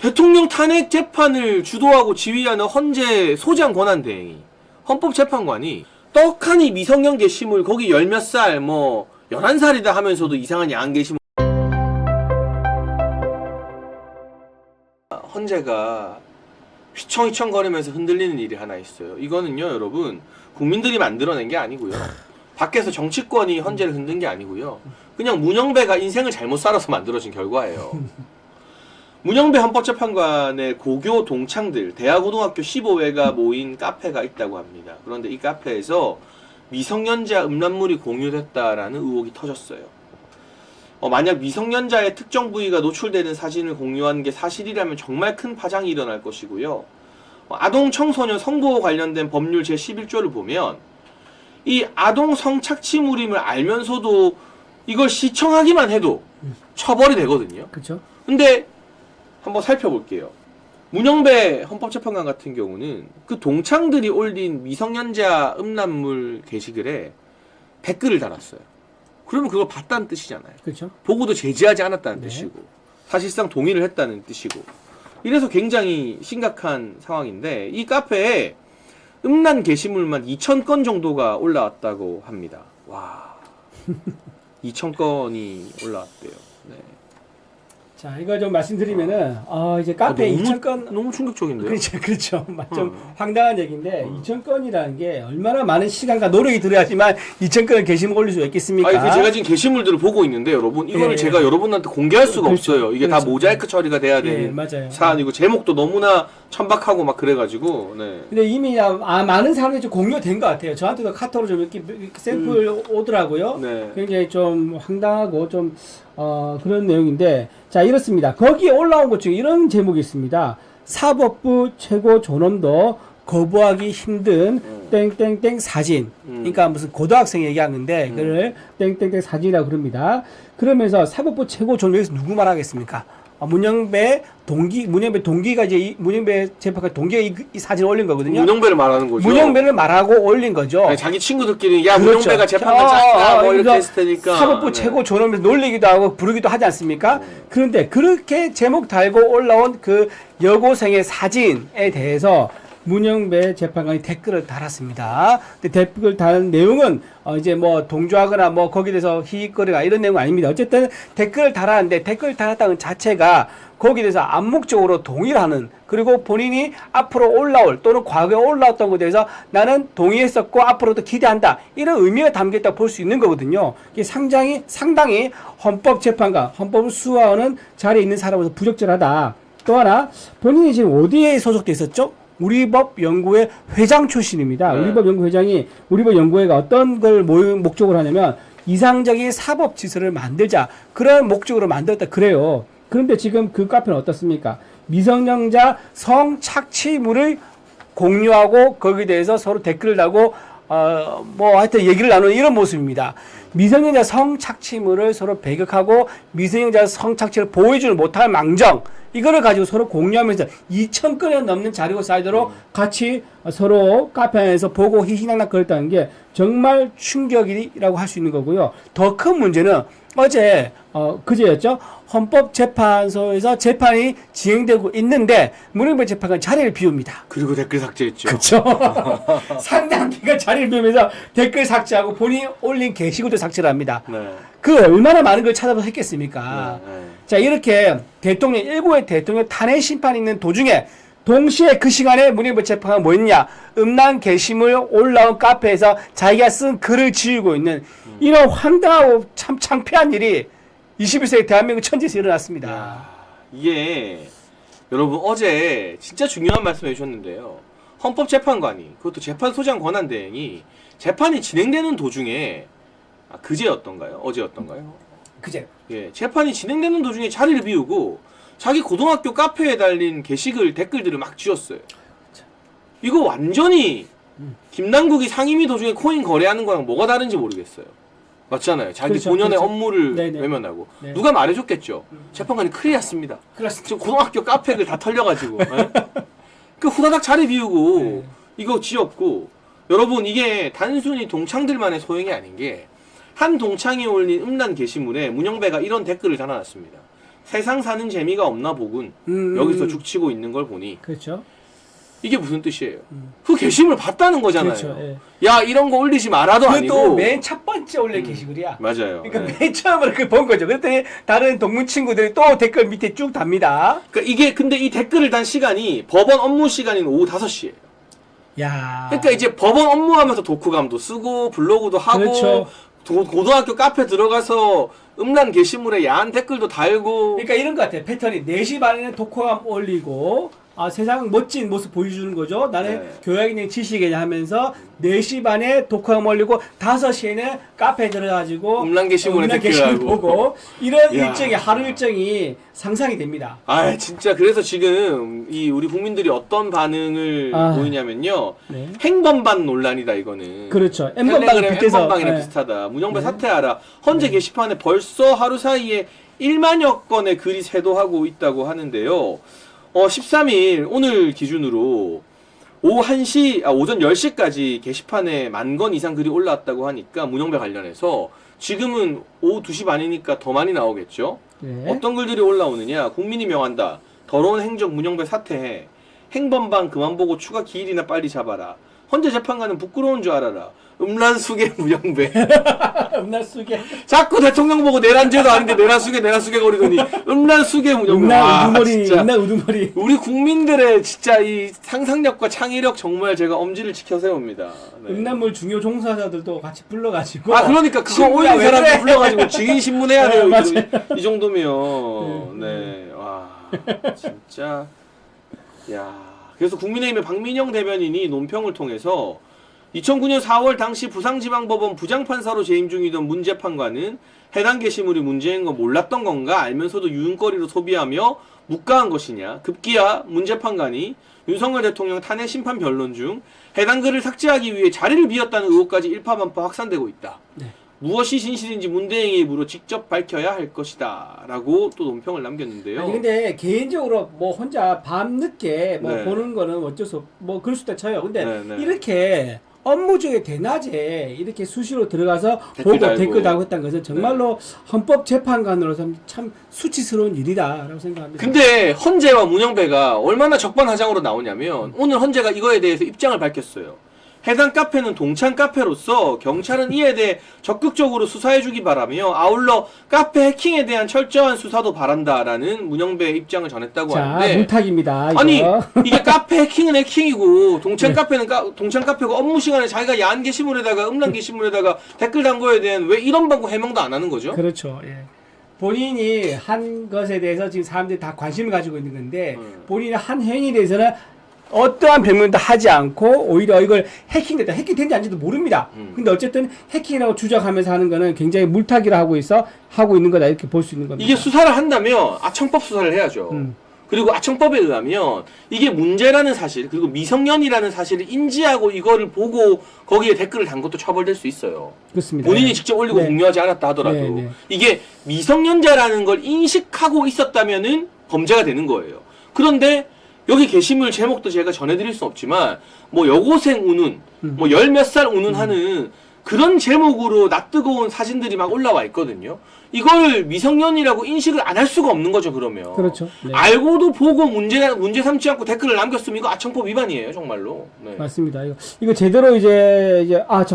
대통령 탄핵 재판을 주도하고 지휘하는 헌재 소장 권한대행이 헌법재판관이 떡하니 미성년 게시물 거기 열 몇 살 뭐 11살이다 하면서도 이상한 야한 게시물 헌재가 휘청휘청거리면서 흔들리는 일이 하나 있어요. 이거는요 여러분 국민들이 만들어낸 게 아니고요. 밖에서 정치권이 헌재를 흔든 게 아니고요. 그냥 문영배가 인생을 잘못 살아서 만들어진 결과예요. 문영배 헌법재판관의 고교 동창들 대하고등학교 15회가 모인 카페가 있다고 합니다. 그런데 이 카페에서 미성년자 음란물이 공유됐다라는 의혹이 터졌어요. 만약 미성년자의 특정 부위가 노출되는 사진을 공유한 게 사실이라면 정말 큰 파장이 일어날 것이고요. 아동 청소년 성보호 관련된 법률 제11조를 보면 이 아동 성착취물임을 알면서도 이걸 시청하기만 해도 처벌이 되거든요. 그렇죠. 근데 한번 살펴볼게요. 문영배 헌법재판관 같은 경우는 그 동창들이 올린 미성년자 음란물 게시글에 댓글을 달았어요. 그러면 그걸 봤다는 뜻이잖아요. 그렇죠. 보고도 제지하지 않았다는 네. 뜻이고 사실상 동의를 했다는 뜻이고 이래서 굉장히 심각한 상황인데 이 카페에 음란 게시물만 2,000건 정도가 올라왔다고 합니다. 와 2,000건이 올라왔대요. 네. 자, 이거 좀 말씀드리면은 이제 카페 너무, 2,000건 너무 충격적인데요. 그렇죠, 그렇죠. 좀 황당한 얘기인데 2,000건이라는 게 얼마나 많은 시간과 노력이 들어야지만 2,000건을 게시물 올릴 수가 있겠습니까? 아니, 제가 지금 게시물들을 보고 있는데 여러분 이거를 예. 제가 여러분한테 공개할 수가 그렇죠. 없어요. 이게 그렇죠. 다 모자이크 처리가 돼야 예, 되는 맞아요. 사안이고 제목도 너무나 천박하고 막 그래가지고 네. 근데 이미 많은 사람들이 좀 공유된 것 같아요. 저한테도 카톡으로 좀 이렇게 샘플 오더라고요. 네. 굉장히 좀 황당하고 좀 그런 내용인데 자 이렇습니다. 거기에 올라온 것 중에 이런 제목이 있습니다. 사법부 최고 존엄도 거부하기 힘든 땡땡땡 사진. 그러니까 무슨 고등학생 얘기하는데 그를 땡땡땡 사진이라고 그럽니다. 그러면서 사법부 최고 존엄 여기서 누구 말하겠습니까? 문영배 동기가 이제 문영배 재판관 동기가 이 사진을 올린 거거든요. 문영배를 말하는 거죠. 문영배를 말하고 올린 거죠. 아니, 자기 친구들끼리 야 그렇죠. 문영배가 재판관 짰다 뭐 이렇게 했을 테니까 사법부 네. 최고 존엄에서 놀리기도 하고 부르기도 하지 않습니까? 그런데 그렇게 제목 달고 올라온 그 여고생의 사진에 대해서 문영배 재판관이 댓글을 달았습니다. 근데 댓글 다는 내용은 이제 뭐 동조하거나 뭐 거기에 대해서 희익거리가 이런 내용은 아닙니다. 어쨌든 댓글을 달았는데 댓글 달았다는 자체가 거기에 대해서 암묵적으로 동의를 하는 그리고 본인이 앞으로 올라올 또는 과거에 올라왔던 것에 대해서 나는 동의했었고 앞으로도 기대한다 이런 의미가 담겨있다고 볼 수 있는 거거든요. 이게 상당히 헌법재판관 헌법을 수호하는 자리에 있는 사람으로서 부적절하다. 또 하나 본인이 지금 어디에 소속돼 있었죠? 우리법연구회 회장 출신입니다. 네. 우리법연구 회장이 우리법연구회가 어떤 걸 목적으로 하냐면 이상적인 사법질서를 만들자 그런 목적으로 만들었다 그래요. 그런데 지금 그 카페는 어떻습니까? 미성년자 성착취물을 공유하고 거기에 대해서 서로 댓글을 달고 뭐 하여튼 얘기를 나누는 이런 모습입니다. 미성년자 성착취물을 서로 배격하고 미성년자 성착취를 보호해주지 못할 망정 이거를 가지고 서로 공유하면서 2,000건에 넘는 자료가 쌓이도록 같이 서로 카페 안에서 보고 희희낙낙 거렸다는 게 정말 충격이라고 할 수 있는 거고요. 더 큰 문제는 어제 그제였죠. 헌법재판소에서 재판이 진행되고 있는데 문영배 재판관 자리를 비웁니다. 그리고 댓글 삭제했죠. 그렇죠. 상당히 기가 자리를 비우면서 댓글 삭제하고 본인이 올린 게시글도 삭제를 합니다. 네. 그 얼마나 많은 걸 찾아서 했겠습니까? 네. 자 이렇게 일곱의 대통령 탄핵 심판이 있는 도중에 동시에 그 시간에 문영배 재판관 뭐였냐 음란 게시물 올라온 카페에서 자기가 쓴 글을 지우고 있는 이런 황당하고 참 창피한 일이 21세기 대한민국 천지에서 일어났습니다. 야, 이게 여러분 어제 진짜 중요한 말씀 해주셨는데요. 헌법재판관이 그것도 재판소장 권한대행이 재판이 진행되는 도중에 그제였던가요? 어제였던가요? 그제 예, 재판이 진행되는 도중에 자리를 비우고 자기 고등학교 카페에 달린 게시글 댓글들을 막 지웠어요. 이거 완전히 김남국이 상임위 도중에 코인 거래하는 거랑 뭐가 다른지 모르겠어요. 맞잖아요. 자기 그렇죠, 본연의 그렇죠. 업무를 네네. 외면하고 네. 누가 말해줬겠죠. 재판관이 큰일 났습니다. 그렇습니다. 지금 고등학교 카페를 다 털려가지고 그 후다닥 자리 비우고 네. 이거 지었고 여러분 이게 단순히 동창들만의 소용이 아닌 게 한 동창이 올린 음란 게시물에 문영배가 이런 댓글을 달아놨습니다. 세상 사는 재미가 없나 보군. 여기서 죽치고 있는 걸 보니 그렇죠. 이게 무슨 뜻이에요? 그 게시물 봤다는 거잖아요. 그렇죠. 예. 야 이런 거 올리지 말아도 아니고. 그것도 맨 첫 번째 올린 게시글이야. 맞아요. 그러니까 네. 맨 처음으로 그걸 본 거죠. 그랬더니 다른 동문 친구들이 또 댓글 밑에 쭉 답니다. 그러니까 이게 근데 이 댓글을 단 시간이 법원 업무 시간인 오후 5시예요. 야. 그러니까 이제 법원 업무하면서 독후감도 쓰고 블로그도 하고 그렇죠. 고등학교 카페 들어가서 음란 게시물에 야한 댓글도 달고. 그러니까 이런 것 같아요. 패턴이 4시 반에는 독후감 올리고 세상 멋진 모습 보여주는 거죠. 나는 네. 교양인의 지식이냐 하면서 4시 반에 독후감 올리고 5시에는 카페에 들어가지고 음란 게시물에 음란 게시물 댓글하고. 보고 이런 야. 일정이 하루 일정이 상상이 됩니다. 아 진짜 그래서 지금 이 우리 국민들이 어떤 반응을 보이냐면요. 네. 행범반 논란이다 이거는. 그렇죠. N번방을 빗대서 행범방이랑 네. 비슷하다. 문영배 사퇴하라. 헌재 게시판에 벌써 하루 사이에 1만여 건의 글이 쇄도하고 있다고 하는데요. 13일 오늘 기준으로 오후 1시, 오전 10시까지 게시판에 10,000건 이상 글이 올라왔다고 하니까 문영배 관련해서 지금은 오후 2시 반이니까 더 많이 나오겠죠. 네. 어떤 글들이 올라오느냐. 국민이 명한다. 더러운 행적 문영배 사퇴해. 행범방 그만 보고 추가 기일이나 빨리 잡아라. 헌재 재판관은 부끄러운 줄 알아라. 음란수계 문영배. 음란수계. 자꾸 대통령 보고 내란죄도 아닌데 내란수계 거리더니 음란수계 문영배. 음란 우두머리. 진짜. 음란 우두머리. 우리 국민들의 진짜 이 상상력과 창의력 정말 제가 엄지를 지켜 세웁니다. 네. 음란물 중요 종사자들도 같이 불러가지고. 그러니까 그거 신부야, 올린 왜 사람들 그래? 불러가지고 증인 신문해야 돼요. 맞아요. 이 정도면. 네. 와. 진짜. 야. 그래서 국민의힘의 박민영 대변인이 논평을 통해서 2009년 4월 당시 부산지방법원 부장판사로 재임 중이던 문 재판관은 해당 게시물이 문제인 거 몰랐던 건가 알면서도 유흥거리로 소비하며 묵과한 것이냐. 급기야 문 재판관이 윤석열 대통령 탄핵 심판 변론 중 해당 글을 삭제하기 위해 자리를 비웠다는 의혹까지 일파만파 확산되고 있다. 네. 무엇이 진실인지 문대행의 입으로 직접 밝혀야 할 것이다. 라고 또 논평을 남겼는데요. 아니 근데 개인적으로 뭐 혼자 밤늦게 뭐 네. 보는 거는 어쩔 수 뭐 그럴 수도 쳐요. 근데 네, 네. 이렇게 업무 중에 대낮에 이렇게 수시로 들어가서 댓글 보고 달고. 댓글 달고 했다는 것은 정말로 헌법재판관으로서 참 수치스러운 일이다라고 생각합니다. 근데 헌재와 문영배가 얼마나 적반하장으로 나오냐면 오늘 헌재가 이거에 대해서 입장을 밝혔어요. 해당 카페는 동창 카페로서 경찰은 이에 대해 적극적으로 수사해주기 바라며 아울러 카페 해킹에 대한 철저한 수사도 바란다라는 문영배의 입장을 전했다고 자, 하는데 문탁입니다. 이거. 아니 이게 카페 해킹은 해킹이고 동창 네. 카페는 동창 카페고 업무 시간에 자기가 야한 게시물에다가 음란 게시물에다가 댓글 단 거에 대한 왜 이런 방구 해명도 안 하는 거죠? 그렇죠. 예. 본인이 한 것에 대해서 지금 사람들이 다 관심을 가지고 있는 건데 본인이 한 행위에 대해서는 어떠한 변명도 하지 않고 오히려 이걸 해킹됐다. 해킹된지 아닌지도 모릅니다. 근데 어쨌든 해킹이라고 주장하면서 하는 거는 굉장히 물타기를 하고 있는 거다. 이렇게 볼 수 있는 겁니다. 이게 수사를 한다면 아청법 수사를 해야죠. 그리고 아청법에 의하면 이게 문제라는 사실 그리고 미성년이라는 사실을 인지하고 이거를 보고 거기에 댓글을 단 것도 처벌될 수 있어요. 그렇습니다. 본인이 직접 올리고 네. 공유하지 않았다 하더라도 네, 네. 이게 미성년자라는 걸 인식하고 있었다면은 범죄가 되는 거예요. 그런데 여기 게시물 제목도 제가 전해드릴 수 없지만 뭐 여고생 우는 뭐 열 몇 살 우는 하는 그런 제목으로 낯뜨거운 사진들이 막 올라와 있거든요. 이걸 미성년이라고 인식을 안 할 수가 없는 거죠, 그러면. 그렇죠. 네. 알고도 보고 문제 삼지 않고 댓글을 남겼으면 이거 아청법 위반이에요, 정말로. 네. 맞습니다. 이거 제대로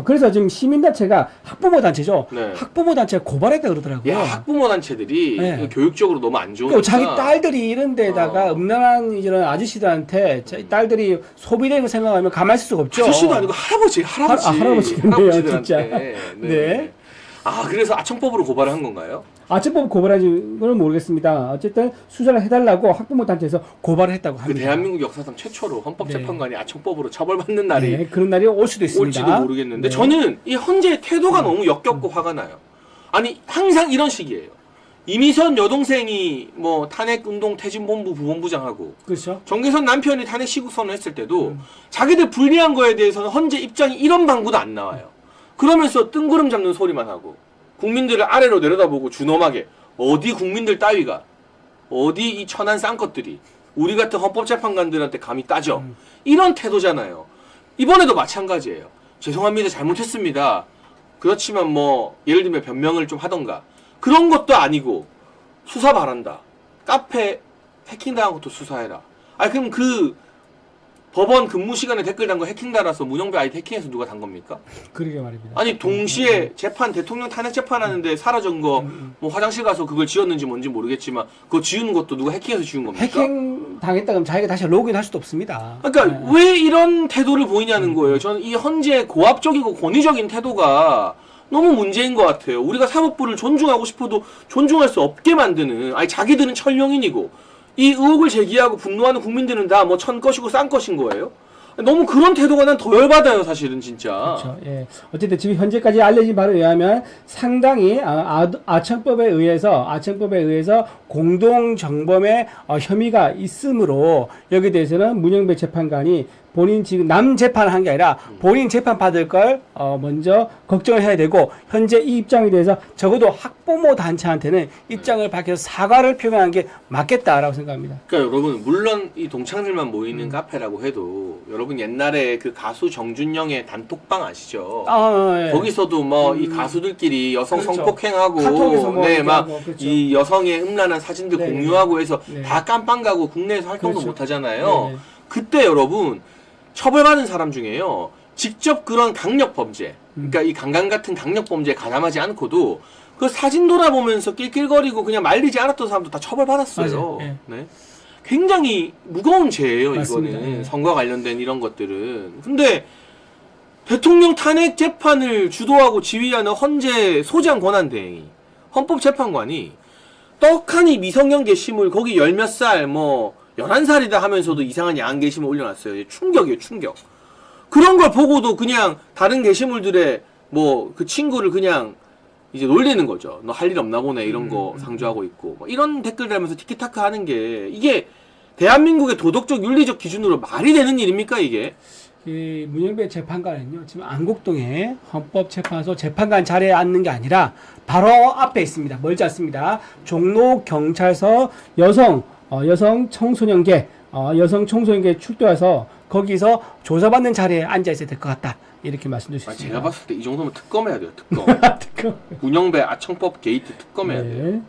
그래서 지금 시민단체가 학부모 단체죠. 네. 학부모 단체가 고발했다 그러더라고요. 야, 학부모 단체들이 네. 이거 교육적으로 너무 안 좋으니까. 자기 딸들이 이런 데다가 음란한 이런 아저씨들한테 딸들이 소비되는 거 생각하면 가만히 있을 수가 없죠. 아저씨도 아니고 할아버지. 할아버지겠네요, 할아버지들한테. 진짜. 네. 네. 그래서 아청법으로 고발을 한 건가요? 아청법 고발한 건 모르겠습니다. 어쨌든 수사를 해달라고 학부모 단체에서 고발을 했다고 그 합니다. 대한민국 역사상 최초로 헌법재판관이 아청법으로 처벌받는 날이 네, 그런 날이 올 수도 있습니다. 올지도 모르겠는데 네. 저는 이 헌재의 태도가 너무 역겹고 화가 나요. 아니 항상 이런 식이에요. 이미선 여동생이 뭐 탄핵운동 퇴진본부 부본부장하고 그렇죠. 정계선 남편이 탄핵 시국선언 했을 때도 자기들 불리한 거에 대해서는 헌재 입장이 이런 방구도 안 나와요. 그러면서 뜬구름 잡는 소리만 하고 국민들을 아래로 내려다보고 준엄하게 어디 국민들 따위가 어디 이 천한 쌍것들이 우리 같은 헌법재판관들한테 감히 따져 이런 태도잖아요. 이번에도 마찬가지예요. 죄송합니다. 잘못했습니다. 그렇지만 뭐 예를 들면 변명을 좀 하던가 그런 것도 아니고 수사 바란다. 카페 해킹당한 것도 수사해라. 아니 그럼 그 법원 근무 시간에 댓글 단 거 해킹 달아서 문영배 아이디 해킹해서 누가 단 겁니까? 그러게 말입니다. 아니 동시에 재판 대통령 탄핵 재판하는데 사라진 거 뭐 화장실 가서 그걸 지웠는지 뭔지 모르겠지만 그거 지우는 것도 누가 해킹해서 지운 겁니까? 해킹 당했다 그러면 자기가 다시 로그인할 수도 없습니다. 그러니까 왜 이런 태도를 보이냐는 거예요. 저는 이 헌재의 고압적이고 권위적인 태도가 너무 문제인 것 같아요. 우리가 사법부를 존중하고 싶어도 존중할 수 없게 만드는, 아니 자기들은 천령인이고 이 의혹을 제기하고 분노하는 국민들은 다 뭐 천 것이고 싼 것인 거예요. 너무 그런 태도가 난 더 열받아요, 사실은 진짜. 그렇죠. 예. 어쨌든 지금 현재까지 알려진 바에 의하면 상당히 아청법에 의해서 공동 정범의 혐의가 있으므로 여기에 대해서는 문영배 재판관이 본인 지금 남 재판을 한 게 아니라 본인 재판 받을 걸 먼저 걱정을 해야 되고 현재 이 입장에 대해서 적어도 학부모 단체한테는 입장을 밝혀서 사과를 표명한 게 맞겠다라고 생각합니다. 그러니까 여러분 물론 이 동창들만 모이는 카페라고 해도 여러분 옛날에 그 가수 정준영의 단톡방 아시죠? 예. 거기서도 뭐 이 가수들끼리 여성 그렇죠. 성폭행하고 카톡에서 뭐 네, 막 얘기하고, 그렇죠. 이 여성의 음란한 사진들 네, 공유하고 해서 네. 다 깜빵 가고 국내에서 활동도 그렇죠. 못 하잖아요. 네. 그때 여러분 처벌받은 사람 중에요. 직접 그런 강력 범죄, 그러니까 이 강간 같은 강력 범죄에 가담하지 않고도 그 사진 돌아보면서 낄낄거리고 그냥 말리지 않았던 사람도 다 처벌받았어요. 맞아요. 네. 굉장히 무거운 죄예요, 맞습니다. 이거는. 예. 선거와 관련된 이런 것들은. 근데 대통령 탄핵 재판을 주도하고 지휘하는 헌재 소장 권한대행이 헌법재판관이 떡하니 미성년 게시물 거기 열 몇 살 뭐 11살이다 하면서도 이상한 야한 게시물 올려놨어요. 충격이에요, 충격. 그런 걸 보고도 그냥 다른 게시물들에 뭐 그 친구를 그냥 이제 놀리는 거죠. 너 할 일 없나 보네 이런 거 상주하고 있고 뭐 이런 댓글 달면서 티키타카 하는 게 이게 대한민국의 도덕적 윤리적 기준으로 말이 되는 일입니까 이게? 이 문영배 재판관은요 지금 안국동에 헌법재판소 재판관 자리에 앉는 게 아니라 바로 앞에 있습니다. 멀지 않습니다. 종로 경찰서 여성 청소년계 출두해서 거기서 조사받는 자리에 앉아 있어야 될 것 같다. 이렇게 말씀드릴 수 있습니다. 제가 봤을 때 이 정도면 특검해야 돼요. 특검. 특검. 문영배 아청법 게이트 특검해야 돼요. 네.